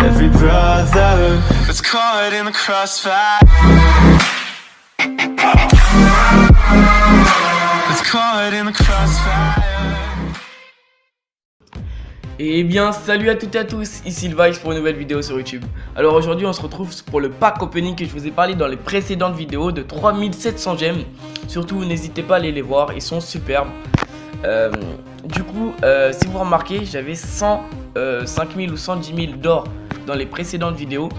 every brother that's caught in the crossfire. That's caught in the crossfire. Et bien salut à toutes et à tous, ici Levice pour une nouvelle vidéo sur YouTube. Alors aujourd'hui on se retrouve pour le pack opening que je vous ai parlé dans les précédentes vidéos de 3700 gemmes. Surtout n'hésitez pas à aller les voir, ils sont superbes. Du coup si vous remarquez j'avais 5000 ou 110 000 d'or dans les précédentes vidéos.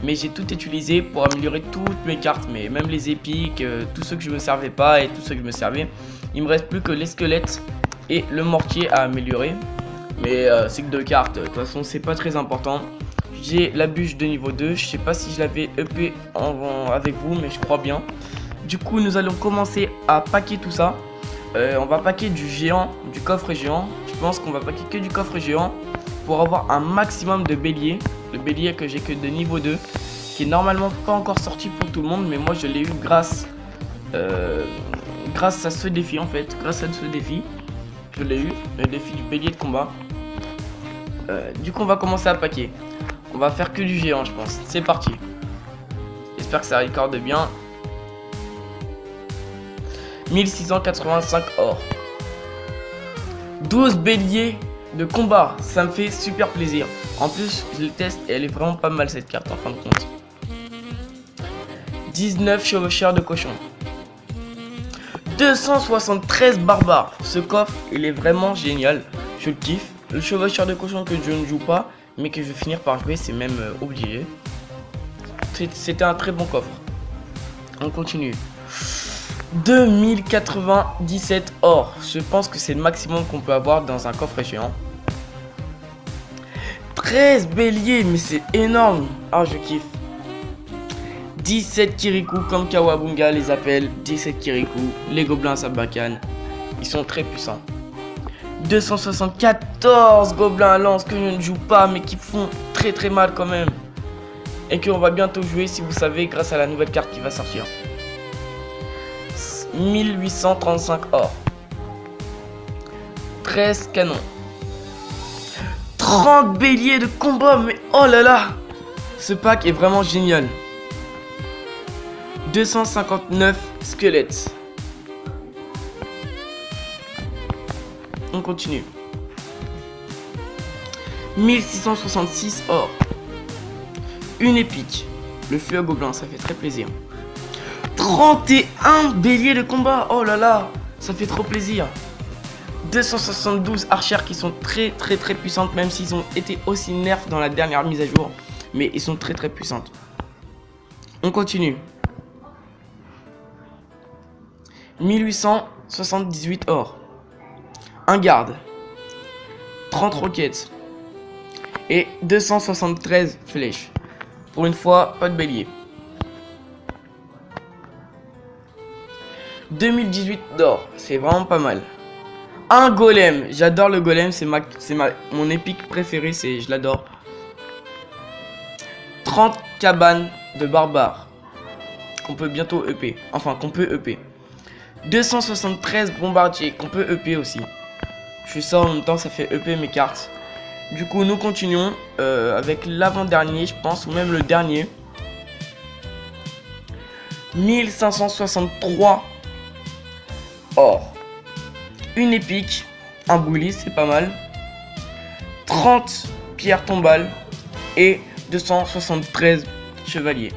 Mais j'ai tout utilisé pour améliorer toutes mes cartes, mais même les épiques, tous ceux que je me servais pas et tous ceux que je me servais. Il me reste plus que les squelettes et le mortier à améliorer. Mais c'est que 2 cartes, de toute façon c'est pas très important. J'ai la bûche de niveau 2, je sais pas si je l'avais EP avec vous, mais je crois bien. Du coup nous allons commencer à packer tout ça. On va packer du géant, du coffre géant. Je pense qu'on va packer que du coffre géant pour avoir un maximum de béliers. Le bélier que j'ai que de niveau 2, qui est normalement pas encore sorti pour tout le monde, mais moi je l'ai eu grâce à ce défi en fait. Grâce à ce défi, je l'ai eu, le défi du bélier de combat. Du coup on va commencer à packer. On va faire que du géant je pense. C'est parti. J'espère que ça recorde bien. 1685 or. 12 béliers de combat. Ça me fait super plaisir. En plus je le teste et elle est vraiment pas mal cette carte en fin de compte. 19 chevaucheurs de cochon. 273 barbares. Ce coffre il est vraiment génial. Je le kiffe. Le chevaucheur de cochon que je ne joue pas, mais que je vais finir par jouer, c'est même obligé. C'était un très bon coffre. On continue. 2097 or. Je pense que c'est le maximum qu'on peut avoir dans un coffre géant. 13 béliers, mais c'est énorme. Ah, je kiffe. 17 Kirikou, comme Kawabunga les appelle. 17 Kirikou, les gobelins Sabakane. Ils sont très puissants. 274 gobelins à lance que je ne joue pas, mais qui font très mal quand même. Et qu'on va bientôt jouer, si vous savez, grâce à la nouvelle carte qui va sortir. 1835 or. 13 canons. 30 béliers de combat, mais oh là là. Ce pack est vraiment génial. 259 squelettes. On continue. 1666 or. Une épique. Le feu à gobelin, ça fait très plaisir. 31 béliers de combat. Oh là là, ça fait trop plaisir. 272 archères qui sont très puissantes, même s'ils ont été aussi nerfs dans la dernière mise à jour. Mais ils sont très puissantes. On continue. 1878 or. Un garde. 30 roquettes. Et 273 flèches. Pour une fois, pas de bélier. 2018 d'or. C'est vraiment pas mal. Un golem. J'adore le golem. C'est mon épique préféré. Je l'adore. 30 cabanes de barbares. Qu'on peut bientôt EP. Enfin, qu'on peut EP. 273 bombardiers. Qu'on peut EP aussi. Je fais ça en même temps, ça fait EP mes cartes. Du coup, nous continuons avec l'avant-dernier, je pense, ou même le dernier. 1563 or. Une épique, un boulis, c'est pas mal. 30 pierres tombales et 273 chevaliers.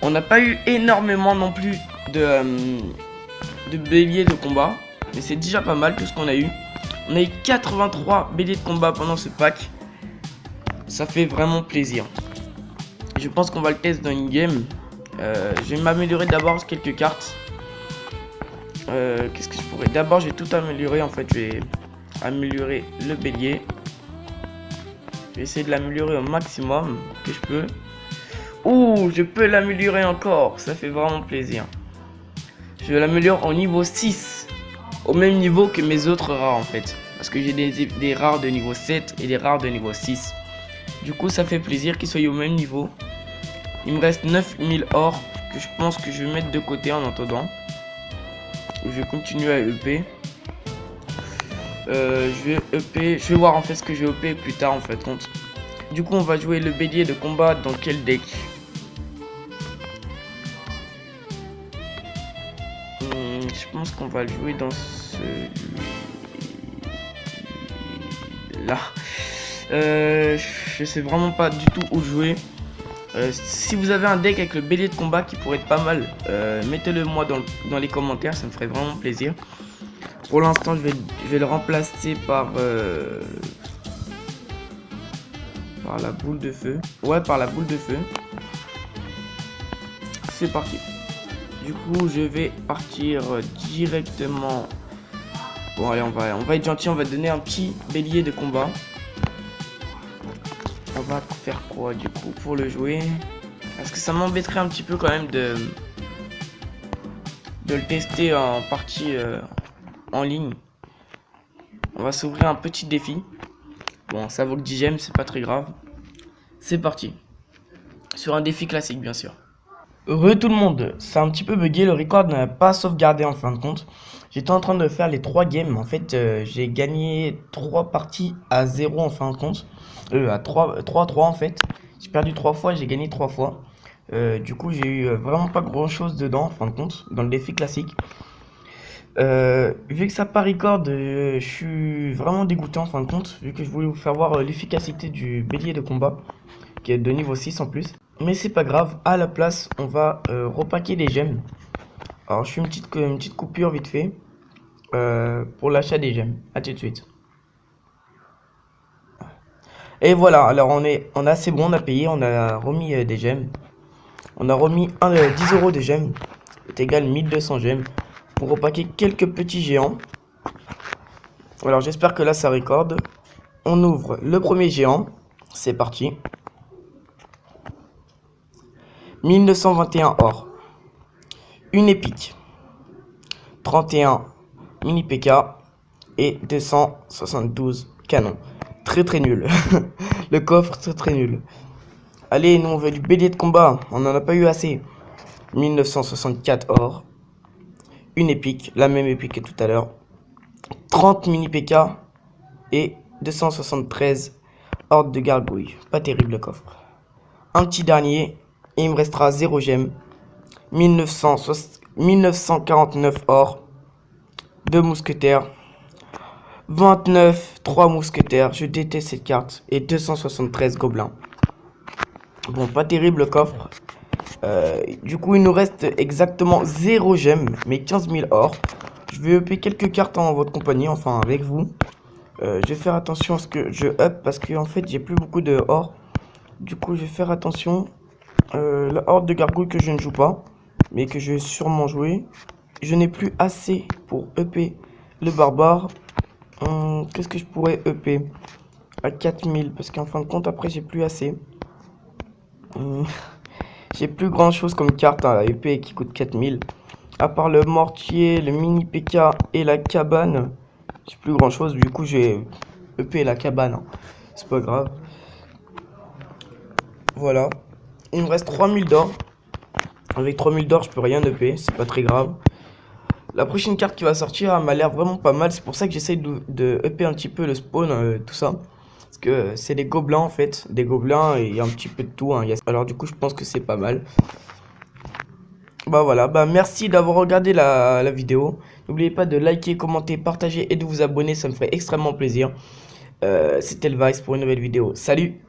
On n'a pas eu énormément non plus de béliers de combat, mais c'est déjà pas mal tout ce qu'on a eu. On a eu 83 béliers de combat pendant ce pack. Ça fait vraiment plaisir. Je pense qu'on va le tester dans une game. Je vais m'améliorer d'abord quelques cartes. Qu'est-ce que je pourrais... D'abord, je vais tout améliorer. En fait, je vais améliorer le bélier. Je vais essayer de l'améliorer au maximum que je peux. Ouh, je peux l'améliorer encore. Ça fait vraiment plaisir. Je l'améliore au niveau 6. Au même niveau que mes autres rares en fait. Parce que j'ai des rares de niveau 7 et des rares de niveau 6. Du coup ça fait plaisir qu'ils soient au même niveau. Il me reste 9000 or que je pense que je vais mettre de côté en attendant. Je vais continuer à EP. Je vais voir en fait ce que je vais EP plus tard en fait compte. Du coup, on va jouer le bélier de combat dans quel deck? Je pense qu'on va le jouer dans celui-là. Je sais vraiment pas du tout où jouer. Si vous avez un deck avec le bélier de combat qui pourrait être pas mal, mettez-le moi dans les commentaires, ça me ferait vraiment plaisir. Pour l'instant, je vais le remplacer par la boule de feu. Ouais, par la boule de feu. C'est parti. Du coup, je vais partir directement. Bon, allez, on va être gentil, on va donner un petit bélier de combat. On va faire quoi du coup pour le jouer? Parce que ça m'embêterait un petit peu quand même de le tester en partie en ligne. On va s'ouvrir un petit défi. Bon, ça vaut que 10 gemmes, c'est pas très grave. C'est parti. Sur un défi classique, bien sûr. Heureux tout le monde, c'est un petit peu bugué, le record n'a pas sauvegardé en fin de compte. J'étais en train de faire les 3 games, en fait j'ai gagné 3 parties à 0 en fin de compte. À 3 en fait. J'ai perdu 3 fois, j'ai gagné 3 fois. Du coup j'ai eu vraiment pas grand chose dedans en fin de compte, dans le défi classique. Vu que ça pas record, je suis vraiment dégoûté en fin de compte, vu que je voulais vous faire voir l'efficacité du bélier de combat, qui est de niveau 6 en plus. Mais c'est pas grave, à la place, on va repacker des gemmes. Alors je fais une petite coupure vite fait pour l'achat des gemmes. A tout de suite. Et voilà, alors on a assez bon, on a payé, on a remis des gemmes. On a remis 10 euros de gemmes, c'est égal 1200 gemmes. Pour repacker quelques petits géants. Alors j'espère que là ça recorde. On ouvre le premier géant, c'est parti. 1921 or, une épique, 31 mini PK et 272 canons. Très nul. Le coffre très nul. Allez, nous on veut du bélier de combat, on n'en a pas eu assez. 1964 or, une épique, la même épique que tout à l'heure, 30 mini PK et 273 ordres de gargouilles. Pas terrible le coffre. Un petit dernier. Et il me restera 0 gemme, 1949 or, 2 mousquetaires, 29, 3 mousquetaires, je déteste cette carte, et 273 gobelins. Bon, pas terrible le coffre. Du coup, il nous reste exactement 0 gemme, mais 15 000 or. Je vais upper quelques cartes en votre compagnie, enfin avec vous. Je vais faire attention à ce que je up, parce que en fait, j'ai plus beaucoup de or. Du coup, je vais faire attention. La horde de gargouilles que je ne joue pas, mais que je vais sûrement jouer. Je n'ai plus assez pour EP le barbare. Qu'est-ce que je pourrais EP à 4000, parce qu'en fin de compte après j'ai plus assez. J'ai plus grand chose comme carte à EP qui coûte 4000. À part le mortier, le mini PK et la cabane, j'ai plus grand chose. Du coup j'ai EP la cabane, hein. C'est pas grave. Voilà. Il me reste 3000 d'or. Avec 3000 d'or, je peux rien EP, c'est pas très grave. La prochaine carte qui va sortir m'a l'air vraiment pas mal. C'est pour ça que j'essaye de EP un petit peu le spawn, tout ça. Parce que c'est des gobelins en fait. Des gobelins et il y a un petit peu de tout. Hein. Alors du coup, je pense que c'est pas mal. Bah voilà, bah merci d'avoir regardé la vidéo. N'oubliez pas de liker, commenter, partager et de vous abonner. Ça me ferait extrêmement plaisir. C'était le Vice pour une nouvelle vidéo. Salut!